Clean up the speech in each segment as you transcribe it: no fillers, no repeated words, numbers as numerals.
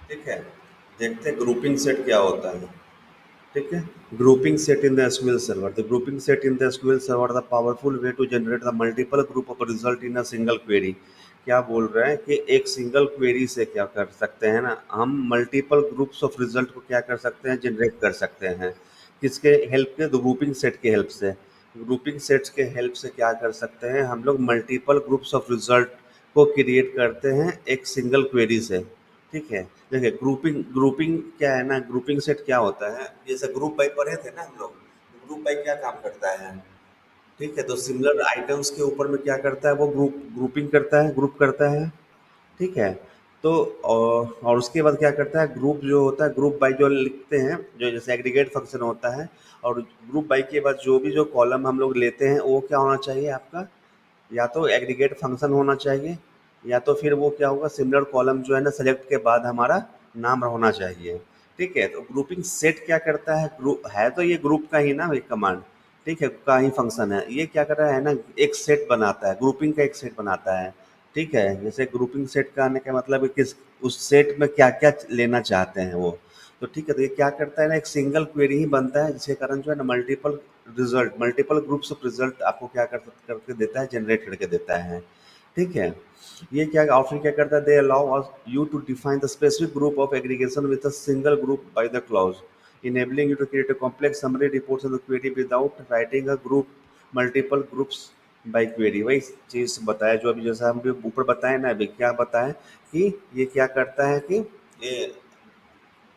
ठीक है। देखते हैं ग्रुपिंग सेट क्या होता है। ठीक है। Grouping set in the SQL server, the grouping set in the SQL server the powerful way to generate the multiple group of result in a single query. क्या बोल रहे हैं कि एक सिंगल क्वेरी से क्या कर सकते हैं ना, हम मल्टीपल ग्रुप्स ऑफ रिजल्ट को क्या कर सकते हैं, जनरेट कर सकते हैं। किसके हेल्प के? ग्रुपिंग सेट के हेल्प से। ग्रुपिंग सेट्स के हेल्प से क्या कर सकते हैं हम लोग, मल्टीपल ग्रुप्स ऑफ रिजल्ट को क्रिएट करते हैं एक सिंगल क्वेरी से। ठीक है। देखिए ग्रुपिंग ग्रुपिंग क्या है ना, ग्रुपिंग सेट क्या होता है, जैसे ग्रुप बाई पढ़े थे ना हम लोग। ग्रुप बाई क्या काम करता है? ठीक है, तो सिमिलर आइटम्स के ऊपर में क्या करता है वो, ग्रुपिंग करता है, ग्रुप करता है। ठीक है। तो और उसके बाद क्या करता है, ग्रुप जो होता है, ग्रुप बाई जो लिखते हैं, जो जैसे एग्रीगेट फंक्शन होता है। और ग्रुप बाई के बाद जो भी जो कॉलम हम लोग लेते हैं वो क्या होना चाहिए आपका, या तो एग्रीगेट फंक्शन होना चाहिए, या तो फिर वो क्या होगा, सिमिलर कॉलम जो है ना सेलेक्ट के बाद हमारा नाम होना चाहिए। ठीक है। तो ग्रुपिंग सेट क्या करता है, ग्रुप है तो ये ग्रुप का ही ना एक कमांड। ठीक है, का ही फंक्शन है। ये क्या कर रहा है ना, एक सेट बनाता है, ग्रुपिंग का एक सेट बनाता है। ठीक है। जैसे ग्रुपिंग सेट का आने का मतलब है किस, उस सेट में क्या क्या लेना चाहते हैं वो। तो ठीक है, तो ये क्या करता है ना, एक सिंगल क्वेरी ही बनता है, जिसके कारण जो है ना multiple result, multiple groups of result आपको क्या करके देता है, जनरेट करके देता है। ठीक है। ये क्या ऑप्शन क्या करता है, they allow you to define the specific group of aggregation with a single group by the clause, enabling you to create a complex summary reports in the query without writing a group multiple groups by query। वही चीज़ बताया जो अभी, जैसा हम भी ऊपर बताए ना, अभी क्या बताएं कि ये क्या करता है कि ये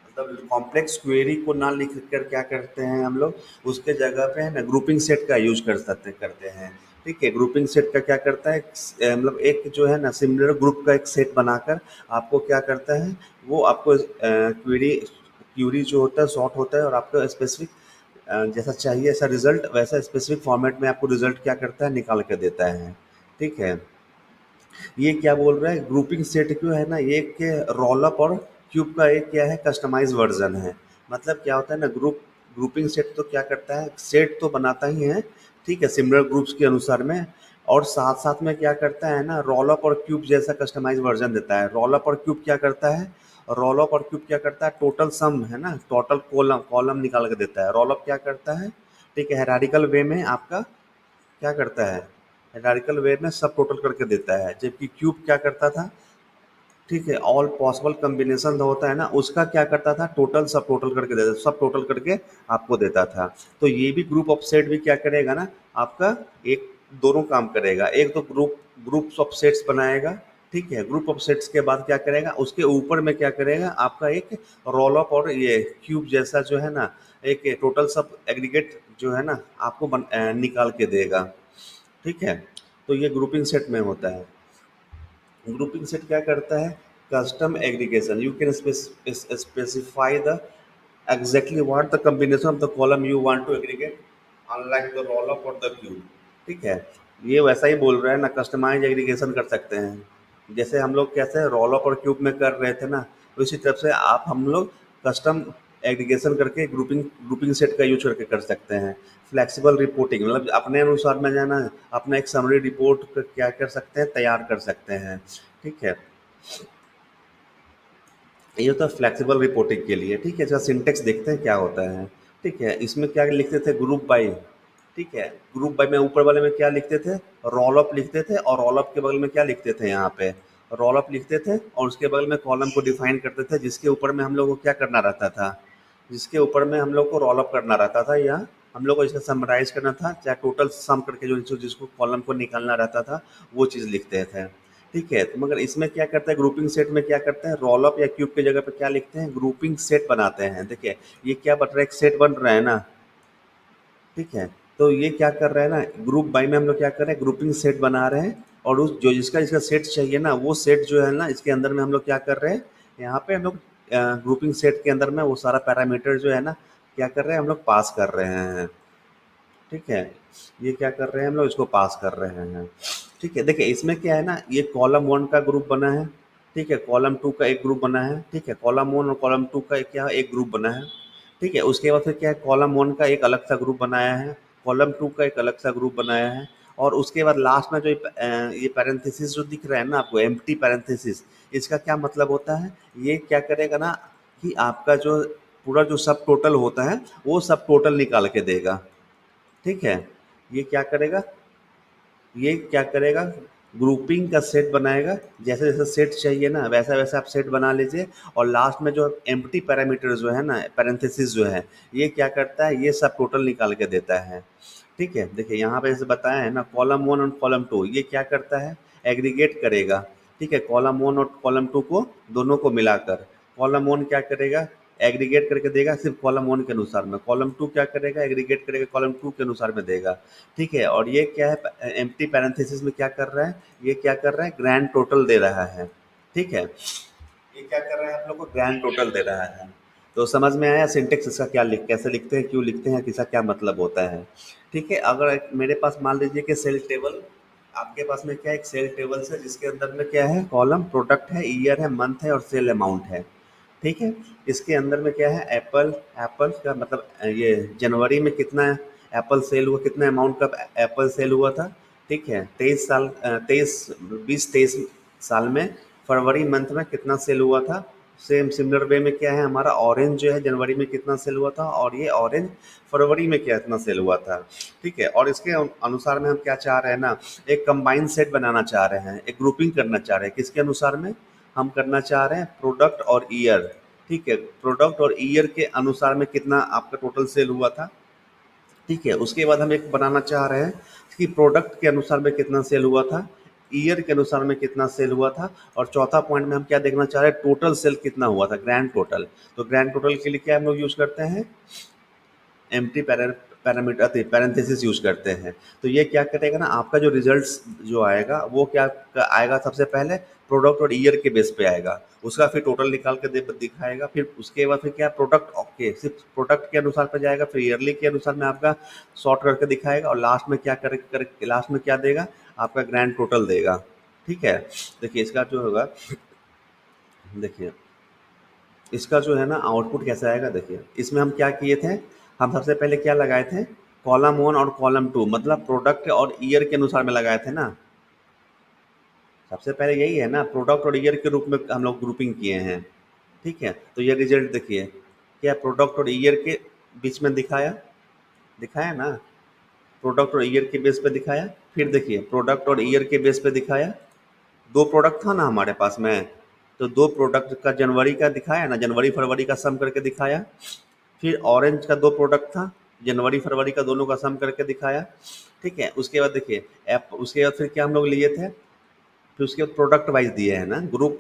मतलब कॉम्प्लेक्स क्वेरी को ना लिख कर क्या करते हैं हम लोग, उसके जगह पे है ना ग्रुपिंग सेट का यूज कर सकते करते हैं। ठीक है। ग्रुपिंग सेट का क्या करता है, मतलब एक जो है ना सिमिलर ग्रुप का एक सेट बनाकर आपको क्या करता है, वो आपको क्वेरी क्यूरी जो होता है सॉर्ट होता है, और आपको स्पेसिफिक जैसा चाहिए ऐसा रिजल्ट, वैसा स्पेसिफिक फॉर्मेट में आपको रिजल्ट क्या करता है, निकाल कर देता है। ठीक है। ये क्या बोल रहा है, ग्रुपिंग सेट क्यों है ना, ये के रोलअप और क्यूब का एक क्या है, कस्टमाइज वर्जन है। मतलब क्या होता है ना, ग्रुपिंग सेट तो क्या करता है, सेट तो बनाता ही है। ठीक है, सिमिलर ग्रुप्स के अनुसार में। और साथ साथ में क्या करता है ना, रोलअप और क्यूब जैसा कस्टमाइज वर्जन देता है। रोलअप और क्यूब क्या करता है, रोलअप और क्यूब क्या करता है, टोटल सम है ना, टोटल कॉलम कॉलम निकाल के देता है। रोलअप क्या करता है, ठीक है, हैरारिकल वे में आपका क्या करता है, हायरार्किकल वे में सब टोटल करके देता है। जबकि क्यूब क्या करता था, ठीक है, ऑल पॉसिबल कॉम्बिनेशन होता है ना, उसका क्या करता था, टोटल सब टोटल करके देता, सब टोटल करके आपको देता था। तो ये भी ग्रुप ऑफ सेट भी क्या करेगा ना आपका, एक दोनों काम करेगा। एक तो ग्रुप्स ऑफ सेट्स बनाएगा। ठीक है। ग्रुप ऑफ सेट्स के बाद क्या करेगा, उसके ऊपर में क्या करेगा आपका एक रोल अप और ये क्यूब जैसा जो है ना, एक टोटल सब एग्रीगेट जो है ना आपको निकाल के देगा। ठीक है। तो ये ग्रुपिंग सेट में होता है। ग्रुपिंग सेट क्या करता है, custom aggregation, you can specify the exactly what the combination of the column you want to aggregate, unlike the roll up और द क्यूब। ठीक है। ये वैसा ही बोल रहा है ना, कस्टमाइज एग्रीगेशन कर सकते हैं। जैसे हम लोग कैसे रोल अप और क्यूब में कर रहे थे ना, उसी तरह से आप हम लोग कस्टम एग्रीगेशन करके ग्रुपिंग ग्रुपिंग सेट का यूज करके कर सकते हैं। फ्लेक्सिबल रिपोर्टिंग मतलब अपने अनुसार में जाना, अपना एक समरी रिपोर्ट क्या कर सकते हैं, तैयार कर सकते हैं। ठीक है। ये होता है फ्लेक्सिबल रिपोर्टिंग के लिए। ठीक है, इसका सिंटेक्स देखते हैं क्या होता है। ठीक है, इसमें क्या लिखते थे, ग्रुप बाई। ठीक है, ग्रुप बाई में ऊपर वाले में क्या लिखते थे, रोल अप लिखते थे, और रोल अप के बगल में क्या लिखते थे, यहाँ पे रोल अप लिखते थे, और उसके बगल में कॉलम को डिफाइन करते थे, जिसके ऊपर में हम लोग को क्या करना रहता था, जिसके ऊपर में हम लोग को रोल अप करना रहता था, या हम लोग को इसका समराइज करना था, चाहे टोटल सम करके जो जिसको कॉलम को निकालना रहता था, वो चीज़ लिखते थे। ठीक है। तो मगर इसमें क्या करता है, ग्रुपिंग सेट में क्या करते हैं, रोल अप या क्यूब की जगह पे क्या लिखते हैं, ग्रुपिंग सेट बनाते हैं। देखिए ये क्या बन रहा है, एक सेट बन रहा है ना। ठीक है। तो ये क्या कर रहा है ना, ग्रुप बाई में हम लोग क्या कर रहे हैं, ग्रुपिंग सेट बना रहे हैं। और उस जो जिसका इसका सेट चाहिए ना, वो सेट जो है ना, इसके अंदर में हम लोग क्या कर रहे हैं, यहाँ पे हम लोग ग्रुपिंग सेट के अंदर में वो सारा पैरामीटर जो है ना, क्या कर रहे हैं हम लोग, पास कर रहे हैं। ठीक है। ये क्या कर रहे हैं हम लोग, इसको पास कर रहे हैं। ठीक है। देखिए इसमें क्या है ना, ये कॉलम वन का ग्रुप बना है। ठीक है, कॉलम टू का एक ग्रुप बना है। ठीक है, कॉलम वन और कॉलम टू का एक क्या एक ग्रुप बना है। ठीक है, उसके बाद फिर क्या है, कॉलम वन का एक अलग सा ग्रुप बनाया है, कॉलम टू का एक अलग सा ग्रुप बनाया है, और उसके बाद लास्ट में जो ये पैरेंथेसिस जो दिख रहा है ना आपको, एम्प्टी पैरेंथेसिस, इसका क्या मतलब होता है, ये क्या करेगा ना कि आपका जो पूरा जो सब टोटल होता है वो सब टोटल निकाल के देगा। ठीक है, ये क्या करेगा, ये क्या करेगा, ग्रुपिंग का सेट बनाएगा, जैसे जैसे सेट चाहिए ना वैसा वैसा आप सेट बना लीजिए, और लास्ट में जो एम्प्टी पैरामीटर जो है ना, पैरेंथेसिस जो है, ये क्या करता है, ये सब टोटल निकाल के देता है। ठीक है, देखिए यहाँ पे जैसे बताया है ना, कॉलम वन और कॉलम टू ये क्या करता है, एग्रीगेट करेगा। ठीक है, कॉलम वन और कॉलम टू को दोनों को मिलाकर, कॉलम वन क्या करेगा, एग्रीगेट करके देगा सिर्फ कॉलम वन के अनुसार में, कॉलम टू क्या करेगा, एग्रीगेट करेगा कॉलम टू के अनुसार में देगा। ठीक है, और ये क्या है, एम्प्टी पैरेंथेसिस में क्या कर रहा है, ये क्या कर रहा है, ग्रैंड टोटल दे रहा है। ठीक है, ये क्या कर रहा है आप लोग को, ग्रैंड टोटल दे रहा है। तो समझ में आया सिंटेक्स इसका क्या लिख, कैसे लिखते हैं, क्यों लिखते हैं, किसका क्या मतलब होता है। ठीक है, अगर मेरे पास मान लीजिए कि सेल टेबल, आपके पास में क्या है, एक सेल टेबल है जिसके अंदर में क्या है, कॉलम प्रोडक्ट है, ईयर है, मंथ है और सेल अमाउंट है। ठीक है, इसके अंदर में क्या है, एप्पल, एप्पल का मतलब ये जनवरी में कितना एप्पल सेल हुआ, कितना अमाउंट का एप्पल सेल हुआ था। ठीक है, 23 साल 23 साल में फरवरी मंथ में कितना सेल हुआ था। सेम सिमिलर वे में क्या है, हमारा ऑरेंज जो है जनवरी में कितना सेल हुआ था, और ये ऑरेंज फरवरी में क्या इतना सेल हुआ था। ठीक है, और इसके अनुसार में हम क्या चाह रहे हैं ना, एक कंबाइंड सेट बनाना चाह रहे हैं, एक ग्रुपिंग करना चाह रहे हैं, किसके अनुसार में, हम करना चाह रहे हैं प्रोडक्ट और ईयर। ठीक है, प्रोडक्ट और ईयर के अनुसार में कितना आपका टोटल सेल हुआ था। ठीक है, उसके बाद हम एक बनाना चाह रहे हैं कि प्रोडक्ट के अनुसार में कितना सेल हुआ था, ईयर के अनुसार में कितना सेल हुआ था, और चौथा पॉइंट में हम क्या देखना चाह रहे हैं, टोटल सेल कितना हुआ था, ग्रैंड टोटल। तो ग्रैंड टोटल के लिए क्या हम लोग यूज करते हैं, एम्प्टी पैरामीटर पैरेंथेसिस यूज करते हैं। तो ये क्या करेगा ना, आपका जो रिजल्ट्स जो आएगा वो क्या आएगा, सबसे पहले प्रोडक्ट और ईयर के बेस पे आएगा, उसका फिर टोटल निकाल के दिखाएगा, फिर उसके बाद फिर क्या, प्रोडक्ट ओके सिर्फ प्रोडक्ट के अनुसार पे जाएगा, फिर ईयरली के अनुसार में आपका सॉर्ट करके दिखाएगा, और लास्ट में क्या लास्ट में क्या देगा, आपका ग्रैंड टोटल देगा। ठीक है, देखिए इसका जो होगा, देखिए इसका जो है ना आउटपुट कैसा आएगा, देखिए इसमें हम क्या किए थे, हम सबसे पहले क्या लगाए थे, कॉलम वन और कॉलम टू मतलब प्रोडक्ट और ईयर के अनुसार में लगाए थे ना। सबसे पहले यही है ना, प्रोडक्ट और ईयर के रूप में हम लोग ग्रुपिंग किए हैं। ठीक है, तो ये रिजल्ट देखिए, क्या प्रोडक्ट और ईयर के बीच में दिखाया, दिखाया ना, प्रोडक्ट और ईयर के बेस पे दिखाया, फिर देखिए प्रोडक्ट और ईयर के बेस पे दिखाया, दो प्रोडक्ट था ना हमारे पास में, तो दो प्रोडक्ट का जनवरी का दिखाया ना, जनवरी फरवरी का सम करके दिखाया। फिर ऑरेंज का दो प्रोडक्ट था, जनवरी फरवरी का दोनों का सम करके दिखाया। ठीक है, उसके बाद देखिए ऐप, उसके बाद फिर क्या हम लोग लिए थे, फिर उसके बाद प्रोडक्ट वाइज दिए हैं ना, ग्रुप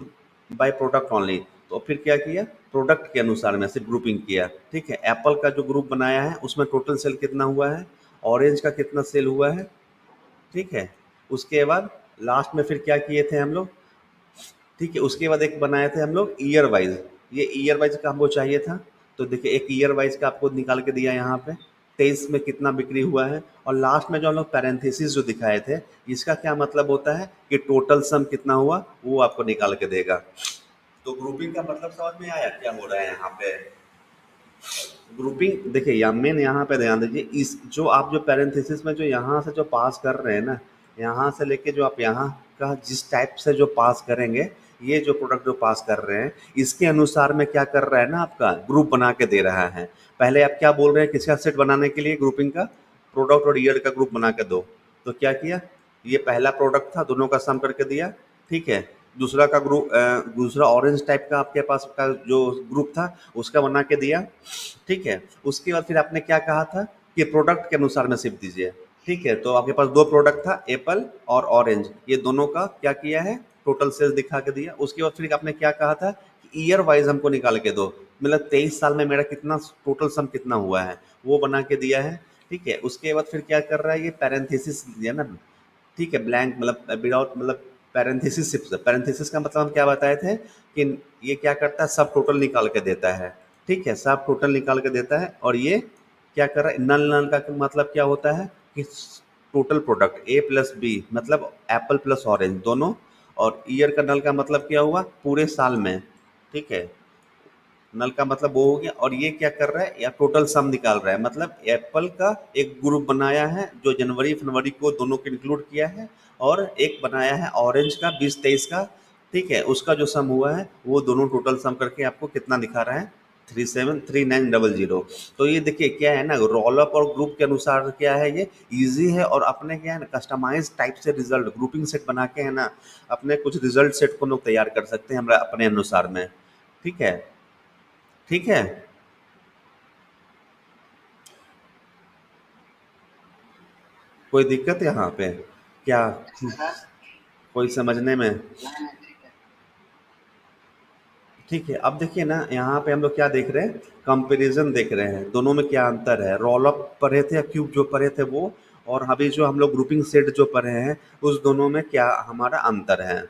बाय प्रोडक्ट ओनली। तो फिर क्या किया, प्रोडक्ट के अनुसार में सिर्फ ग्रुपिंग किया। ठीक है, एप्पल का जो ग्रुप बनाया है उसमें टोटल सेल कितना हुआ है, ऑरेंज का कितना सेल हुआ है। ठीक है, उसके बाद लास्ट में फिर क्या किए थे हम लोग, ठीक है, उसके बाद एक बनाए थे हम लोग ईयर वाइज, ये ईयर वाइज का हमको चाहिए था। तो देखिए एक ईयर वाइज का आपको निकाल के दिया यहाँ पे, 23 में कितना बिक्री हुआ है, और लास्ट में जो हम लोग पैरेंथेसिस जो दिखाए थे, इसका क्या मतलब होता है कि टोटल सम कितना हुआ वो आपको निकाल के देगा। तो ग्रुपिंग का मतलब समझ में आया क्या हो रहा है यहाँ पे। ग्रुपिंग देखिए, या मेन यहाँ पे ध्यान दीजिए, इस जो आप जो पैरेंथेसिस में जो यहाँ से जो पास कर रहे हैं ना, यहाँ से लेके जो आप यहाँ का जिस टाइप से जो पास करेंगे, ये जो प्रोडक्ट जो पास कर रहे हैं इसके अनुसार में क्या कर रहा है ना, आपका ग्रुप बना के दे रहा है। पहले आप क्या बोल रहे हैं, किसका सेट बनाने के लिए, ग्रुपिंग का, प्रोडक्ट और ईयर का ग्रुप बना के दो। तो क्या किया, ये पहला प्रोडक्ट था, दोनों का सम करके दिया। ठीक है, दूसरा का ग्रुप, दूसरा ऑरेंज टाइप का आपके पास का जो ग्रुप था उसका बना के दिया। ठीक है, उसके बाद फिर आपने क्या कहा था कि प्रोडक्ट के अनुसार में शिफ्ट दीजिए। ठीक है, तो आपके पास दो प्रोडक्ट था, एप्पल और ऑरेंज, ये दोनों का क्या किया है, टोटल सेल्स दिखा के दिया। उसके बाद फिर आपने क्या कहा था कि ईयर वाइज हमको निकाल के दो, मतलब 23 साल में मेरा कितना टोटल सम कितना हुआ है वो बना के दिया है। ठीक है, उसके बाद फिर क्या कर रहा है, ये पैरेंथेसिस दिया ना। ठीक है, ब्लैंक मतलब विदाउट मतलब पैरेंथेसिस, पैरेंथेसिस का मतलब हम क्या बताए थे कि ये क्या करता है, सब टोटल निकाल के देता है। ठीक है, सब टोटल निकाल के देता है, और ये क्या कर रहा है, नल नल का मतलब क्या होता है कि total product A plus B मतलब एप्पल प्लस ऑरेंज दोनों, और ईयर का नल का मतलब क्या हुआ, पूरे साल में। ठीक है, नल का मतलब वो हो गया। और ये क्या कर रहा है, या टोटल सम निकाल रहा है, मतलब एप्पल का एक ग्रुप बनाया है जो जनवरी फरवरी को दोनों को इंक्लूड किया है, और एक बनाया है ऑरेंज का 20-23 का, ठीक है, उसका जो सम हुआ है वो दोनों टोटल सम करके आपको कितना दिखा रहा है, 373900। तो ये देखिए क्या है ना, रोल अप और ग्रुप के अनुसार क्या है, ये इजी है, और अपने क्या है ना कस्टमाइज टाइप से रिजल्ट ग्रुपिंग सेट बना के है ना, अपने कुछ रिजल्ट सेट को हम लोग तैयार कर सकते हैं हमारा अपने अनुसार में। ठीक है। ठीक है। कोई दिक्कत है यहाँ पे क्या, कोई समझने में? ठीक है, अब देखिए ना यहाँ पे हम लोग क्या देख रहे हैं, कंपैरिजन देख रहे हैं दोनों में क्या अंतर है, रोल अप पढ़े थे या क्यूब जो पढ़े थे वो, और अभी जो हम लोग ग्रुपिंग सेट जो पढ़े हैं उस दोनों में क्या हमारा अंतर है।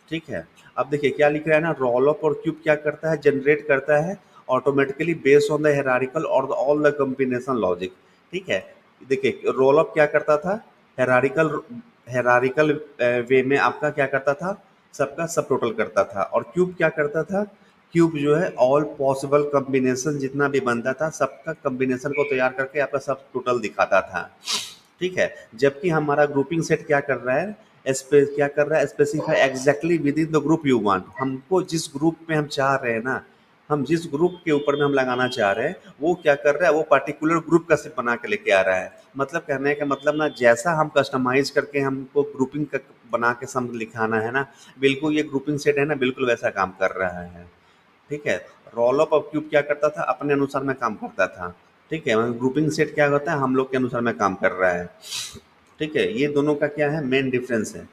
ठीक है। अब देखिए क्या लिख रहा है ना, रोल अप और क्यूब क्या करता है, जनरेट करता है automatically based on the hierarchical और ऑल द कॉम्बिनेशन लॉजिक। ठीक है। देखिए रोल अप क्या करता था, हायरार्किकल हायरार्किकल वे में आपका क्या करता था, सबका सब टोटल करता था, और क्यूब क्या करता था, क्यूब जो है ऑल पॉसिबल कॉम्बिनेशन जितना भी बनता था सबका कॉम्बिनेशन को तैयार करके आपका सब टोटल दिखाता था। ठीक है। जबकि हमारा ग्रुपिंग सेट क्या कर रहा है, क्या कर रहा है, specify exactly with in the group you want, हमको जिस ग्रुप में हम चाह रहे हैं ना, हम जिस ग्रुप के ऊपर में हम लगाना चाह रहे हैं वो क्या कर रहा है, वो पर्टिकुलर ग्रुप का सिर्फ बना के लेके आ रहा है। मतलब कहने का मतलब ना, जैसा हम कस्टमाइज करके हमको ग्रुपिंग का बना के सम लिखाना है ना, बिल्कुल ये ग्रुपिंग सेट है ना बिल्कुल वैसा काम कर रहा है। ठीक है। रोल अप और क्यूब क्या करता था, अपने अनुसार में काम करता था। ठीक है, ग्रुपिंग सेट क्या होता है, हम लोग के अनुसार में काम कर रहा है। ठीक है, ये दोनों का क्या है, मेन डिफरेंस है।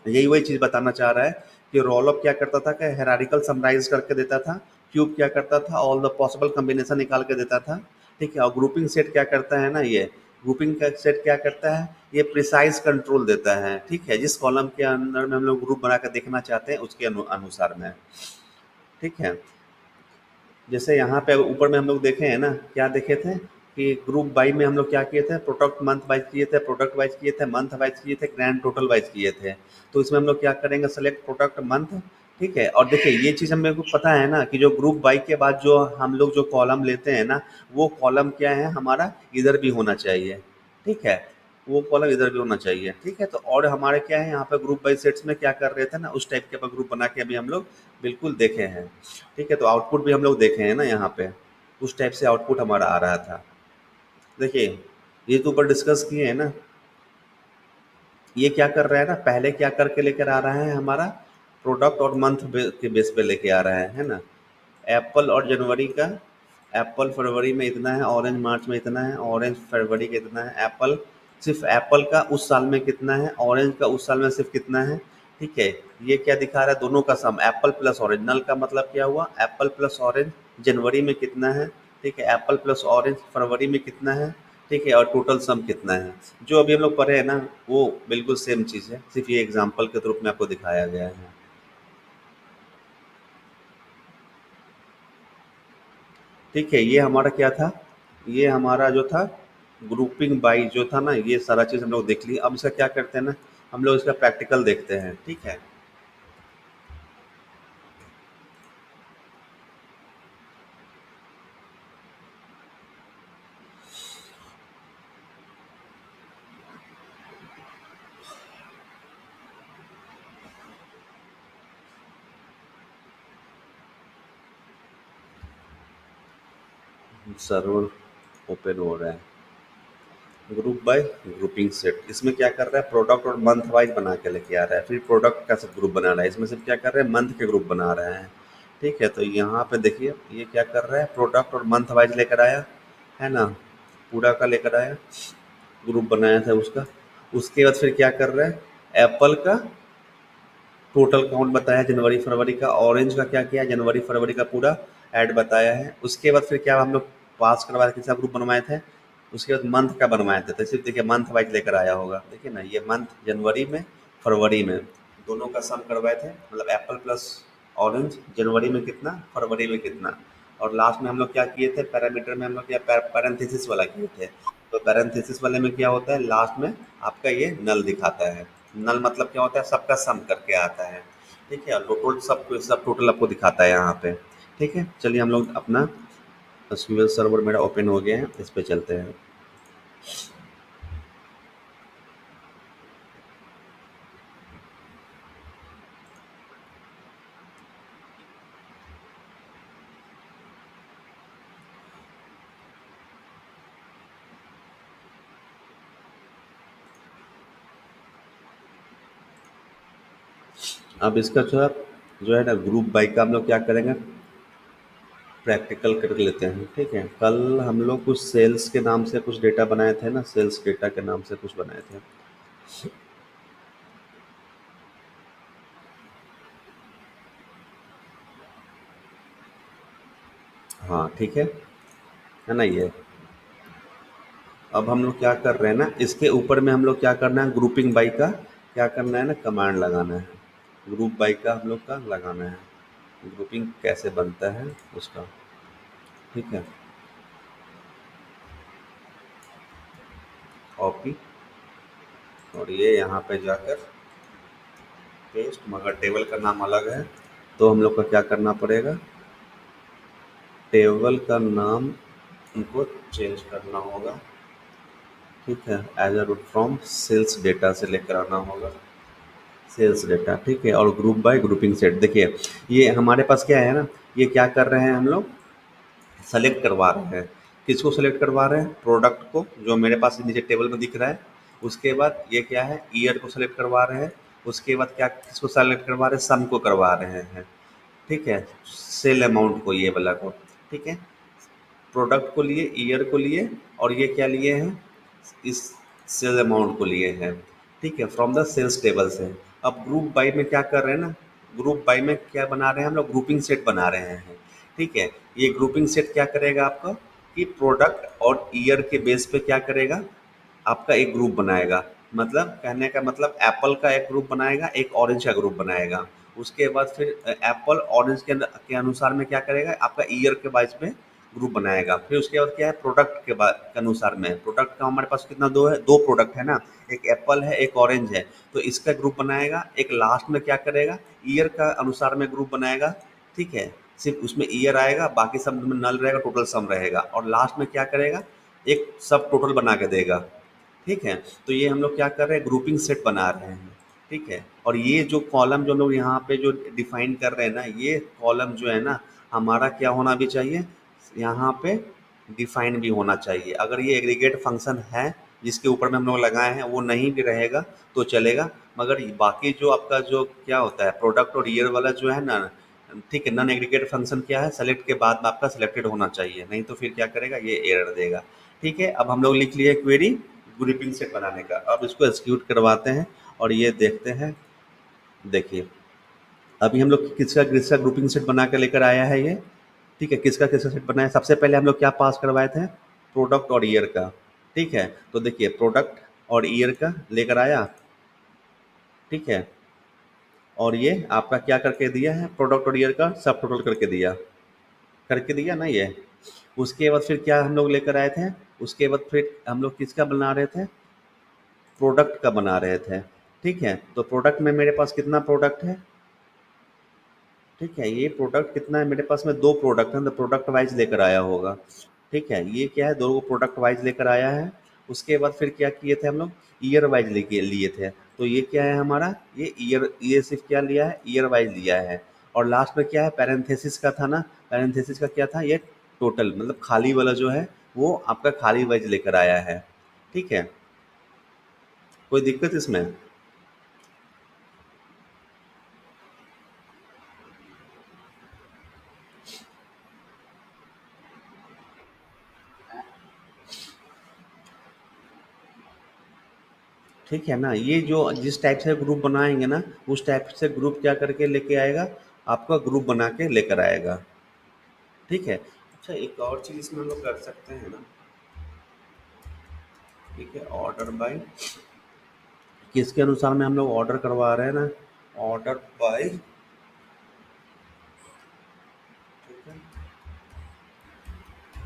यही वही चीज़ बताना चाह रहा है कि रोल अप क्या करता था कि हेरारिकल समराइज करके देता था, क्यूब क्या करता था, ऑल द पॉसिबल कॉम्बिनेशन निकाल के देता था। ठीक है, और ग्रुपिंग सेट क्या करता है ना, ये ग्रुपिंग का सेट क्या करता है, ये प्रिसाइज कंट्रोल देता है। ठीक है, जिस कॉलम के अंदर में हम लोग ग्रुप बना कर देखना चाहते हैं उसके अनुसार में। ठीक है। जैसे यहाँ पे ऊपर में हम लोग देखे हैं ना, क्या देखे थे कि ग्रुप बाई में हम लोग क्या किए थे, प्रोडक्ट मंथ वाइज किए थे, प्रोडक्ट वाइज किए थे, मंथ वाइज किए थे, ग्रैंड टोटल वाइज किए थे। तो इसमें हम लोग क्या करेंगे, सेलेक्ट प्रोडक्ट मंथ। ठीक है, और देखिए ये चीज़ हमें को पता है ना कि जो ग्रुप बाई के बाद जो हम लोग जो कॉलम लेते हैं ना, वो कॉलम क्या है हमारा, इधर भी होना चाहिए। ठीक है, वो कॉलम इधर भी होना चाहिए। ठीक है, तो और हमारे क्या है यहाँ पे ग्रुप बाई सेट्स में क्या कर रहे थे ना, उस टाइप के ग्रुप बना के अभी हम लोग बिल्कुल देखे हैं। ठीक है, तो आउटपुट भी हम लोग देखे हैं ना यहाँ पे, उस टाइप से आउटपुट हमारा आ रहा था। देखिए ये तो ऊपर डिस्कस किए हैं ना, ये क्या कर रहा है ना, पहले क्या करके लेकर आ रहा है हमारा, प्रोडक्ट और मंथ के बेस पे लेके आ रहा है ना। एप्पल और जनवरी का, एप्पल फरवरी में इतना है, ऑरेंज मार्च में इतना है, ऑरेंज फरवरी का इतना है, एप्पल सिर्फ एप्पल का उस साल में कितना है, ऑरेंज का उस साल में सिर्फ कितना है। ठीक है, ये क्या दिखा रहा है, दोनों का सम एप्पल प्लस ऑरेंज, नल का मतलब क्या हुआ, एप्पल प्लस ऑरेंज जनवरी में कितना है। ठीक है, एप्पल प्लस ऑरेंज फरवरी में कितना है। ठीक है, और टोटल सम कितना है। जो अभी हम लोग पढ़े हैं ना वो बिल्कुल सेम चीज़ है, सिर्फ ये एग्जाम्पल के रूप में आपको दिखाया गया है। ठीक है, ये हमारा क्या था, ये हमारा जो था ग्रुपिंग बाई जो था ना, ये सारा चीज़ हम लोग देख ली। अब इसका क्या करते हैं ना, हम लोग इसका प्रैक्टिकल देखते हैं। ठीक है। सर्वर ओपन हो रहा है। ग्रुप बाय ग्रुपिंग सेट, इसमें क्या कर रहा है, प्रोडक्ट और मंथ वाइज बना के लेके आ रहा है, फिर प्रोडक्ट का सब ग्रुप बना रहा है, इसमें सिर्फ क्या कर रहे हैं, मंथ के ग्रुप बना रहे हैं। ठीक है, तो यहाँ पे देखिए ये क्या कर रहा है, प्रोडक्ट और मंथ वाइज लेकर आया है ना, पूरा का लेकर आया, ग्रुप बनाया था उसका। उसके बाद फिर क्या कर रहा है, एप्पल का टोटल काउंट बताया जनवरी फरवरी का, ऑरेंज का क्या किया, जनवरी फरवरी का पूरा ऐड बताया है। उसके बाद फिर क्या हम लोग पास करवाए, किसी ग्रुप बनवाए थे, उसके बाद मंथ का बनवाए थे, तो सिर्फ देखिए मंथ वाइज लेकर आया होगा, देखिए ना ये मंथ जनवरी में फरवरी में दोनों का सम करवाए थे, मतलब एप्पल प्लस ऑरेंज जनवरी में कितना, फरवरी में कितना। और लास्ट में हम लोग क्या किए थे, पैरामीटर में हम लोग क्या पैरेंथेसिस वाला किए थे। तो पैरेंथेसिस वाले में क्या होता है, लास्ट में आपका ये नल दिखाता है। नल मतलब क्या होता है, सबका सम करके आता है। ठीक है, और टोटल सब सब टोटल आपको दिखाता है यहाँ पे। ठीक है, चलिए हम लोग अपना एसक्यूएल सर्वर मेरा ओपन हो गया है, इस पे चलते हैं। अब इसका जो है ना ग्रुप बाई का हम लोग क्या करेंगे, प्रैक्टिकल कर लेते हैं। ठीक है, कल हम लोग कुछ सेल्स के नाम से कुछ डेटा बनाए थे ना, सेल्स डेटा के नाम से कुछ बनाए थे। हाँ ठीक है ना ये। अब हम लोग क्या कर रहे हैं ना, इसके ऊपर में हम लोग क्या करना है, ग्रुपिंग बाई का क्या करना है ना, कमांड लगाना है। ग्रुप बाई का हम लोग का लगाना है, ग्रुपिंग कैसे बनता है उसका। ठीक है, कॉपी, और ये यहाँ पे जाकर पेस्ट, मगर टेबल का नाम अलग है तो हम लोग का क्या करना पड़ेगा, टेबल का नाम हमको चेंज करना होगा। ठीक है, as a route from sales data से लेकर आना होगा, सेल्स डेटा। ठीक है, और ग्रुप बाय ग्रुपिंग सेट। देखिए ये हमारे पास क्या है ना, ये क्या कर रहे हैं हम लोग, सेलेक्ट करवा रहे हैं। किसको सेलेक्ट करवा रहे हैं, प्रोडक्ट को, जो मेरे पास नीचे टेबल में दिख रहा है। उसके बाद ये क्या है, ईयर को सेलेक्ट करवा रहे हैं। उसके बाद क्या, किसको सेलेक्ट करवा रहे हैं, सम को करवा रहे हैं। ठीक है, सेल अमाउंट को, ये वाला को। ठीक है, प्रोडक्ट को लिए, ईयर को लिए, और ये क्या लिए हैं, इस सेल अमाउंट को लिए हैं। ठीक है, फ्रॉम द सेल्स टेबल से। अब ग्रुप बाई में क्या कर रहे हैं ना, ग्रुप बाई में क्या बना रहे हैं हम लोग, ग्रुपिंग सेट बना रहे हैं। ठीक है, ये ग्रुपिंग सेट क्या करेगा आपका, कि प्रोडक्ट और ईयर के बेस पे क्या करेगा, आपका एक ग्रुप बनाएगा। मतलब कहने का मतलब एप्पल का एक ग्रुप बनाएगा, एक ऑरेंज का ग्रुप बनाएगा। उसके बाद फिर एप्पल ऑरेंज के अनुसार में क्या करेगा, आपका ईयर के वाइज में ग्रुप बनाएगा। फिर उसके बाद क्या है, प्रोडक्ट के अनुसार में, प्रोडक्ट का हमारे पास कितना, दो है, दो प्रोडक्ट है ना, एक एप्पल है एक ऑरेंज है, तो इसका ग्रुप बनाएगा। एक लास्ट में क्या करेगा, ईयर का अनुसार में ग्रुप बनाएगा। ठीक है, सिर्फ उसमें ईयर आएगा, बाकी सब में नल रहेगा, टोटल सम रहेगा, और लास्ट में क्या करेगा, एक सब टोटल बना के देगा। ठीक है, तो ये हम लोग क्या कर रहे हैं, ग्रुपिंग सेट बना रहे हैं। ठीक है, और ये जो कॉलम जो लोग यहाँ पे जो डिफाइन कर रहे हैं ना, ये कॉलम जो है ना, हमारा क्या होना भी चाहिए, यहाँ पे डिफाइन भी होना चाहिए। अगर ये एग्रीगेट फंक्शन है जिसके ऊपर में हम लोग लगाए हैं, वो नहीं भी रहेगा तो चलेगा। मगर बाकी जो आपका जो क्या होता है, प्रोडक्ट और ईयर वाला जो है ना, ठीक है, नॉन एग्रीगेट फंक्शन क्या है, सेलेक्ट के बाद में आपका सेलेक्टेड होना चाहिए, नहीं तो फिर क्या करेगा, ये एरर देगा। ठीक है, अब हम लोग लिख लिए क्वेरी ग्रुपिंग सेट बनाने का। अब इसको एग्जीक्यूट करवाते हैं और ये देखते हैं। देखिए अभी हम लोग किसका किसका ग्रुपिंग सेट बना के लेकर आया है ये। ठीक है, किसका किसका सेट बनाया, सबसे पहले हम लोग क्या पास करवाए थे, प्रोडक्ट और ईयर का। ठीक है, तो देखिए प्रोडक्ट और ईयर का लेकर आया। ठीक है, और ये आपका क्या करके दिया है, प्रोडक्ट और ईयर का सब टोटल करके दिया ना ये। उसके बाद फिर क्या हम लोग लेकर आए थे, उसके बाद फिर हम लोग किसका बना रहे थे, प्रोडक्ट का बना रहे थे। ठीक है, तो प्रोडक्ट में मेरे पास कितना प्रोडक्ट है। ठीक है, ये प्रोडक्ट कितना है, मेरे पास में दो प्रोडक्ट हैं, तो प्रोडक्ट वाइज लेकर आया होगा। ठीक है, ये क्या है, दो प्रोडक्ट वाइज लेकर आया है। उसके बाद फिर क्या किए थे हम लोग, ईयर वाइज लेके लिए थे। तो ये क्या है हमारा, ये ईयर, ये सिर्फ क्या लिया है, ईयर वाइज लिया है। और लास्ट में क्या है, पैरेंथेसिस का था ना, पैरेंथेसिस का क्या था, ये टोटल मतलब खाली वाला जो है, वो आपका खाली वाइज लेकर आया है। ठीक है, कोई दिक्कत इसमें। ठीक है ना, ये जो जिस टाइप से ग्रुप बनाएंगे ना, उस टाइप से ग्रुप क्या करके लेके आएगा, आपका ग्रुप बना के लेकर आएगा। ठीक है, अच्छा एक और चीज़ इसमें हम लोग कर सकते हैं ना। ठीक है, ऑर्डर बाय, किसके अनुसार में हम लोग ऑर्डर करवा रहे हैं ना, ऑर्डर बाय। ठीक है,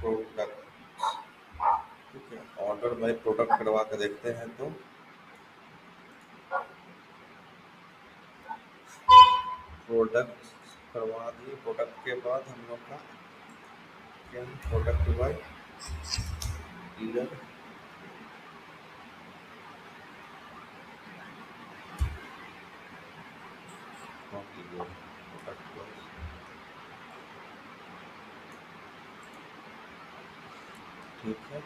प्रोडक्ट। ठीक है, ऑर्डर बाय प्रोडक्ट करवा के देखते हैं तो प्रोडक्ट करवा दिए। प्रोडक्ट के बाद हम लोग का क्या है, प्रोडक्ट के बाद डीलर प्रोडक्ट वाइज, ठीक है।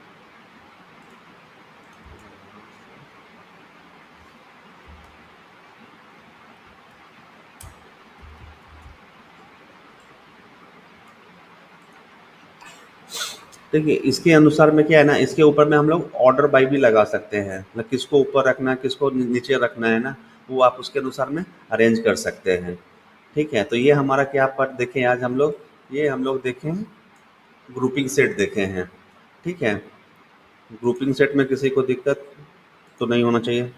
देखिए इसके अनुसार में क्या है ना, इसके ऊपर में हम लोग ऑर्डर बाय भी लगा सकते हैं, मतलब किसको ऊपर रखना है किसको नीचे रखना है ना, वो आप उसके अनुसार में अरेंज कर सकते हैं। ठीक है, तो ये हमारा क्या पर देखें आज हम लोग, ये हम लोग देखें ग्रुपिंग सेट देखे हैं। ठीक है, ग्रुपिंग सेट में किसी को दिक्कत तो नहीं होना चाहिए।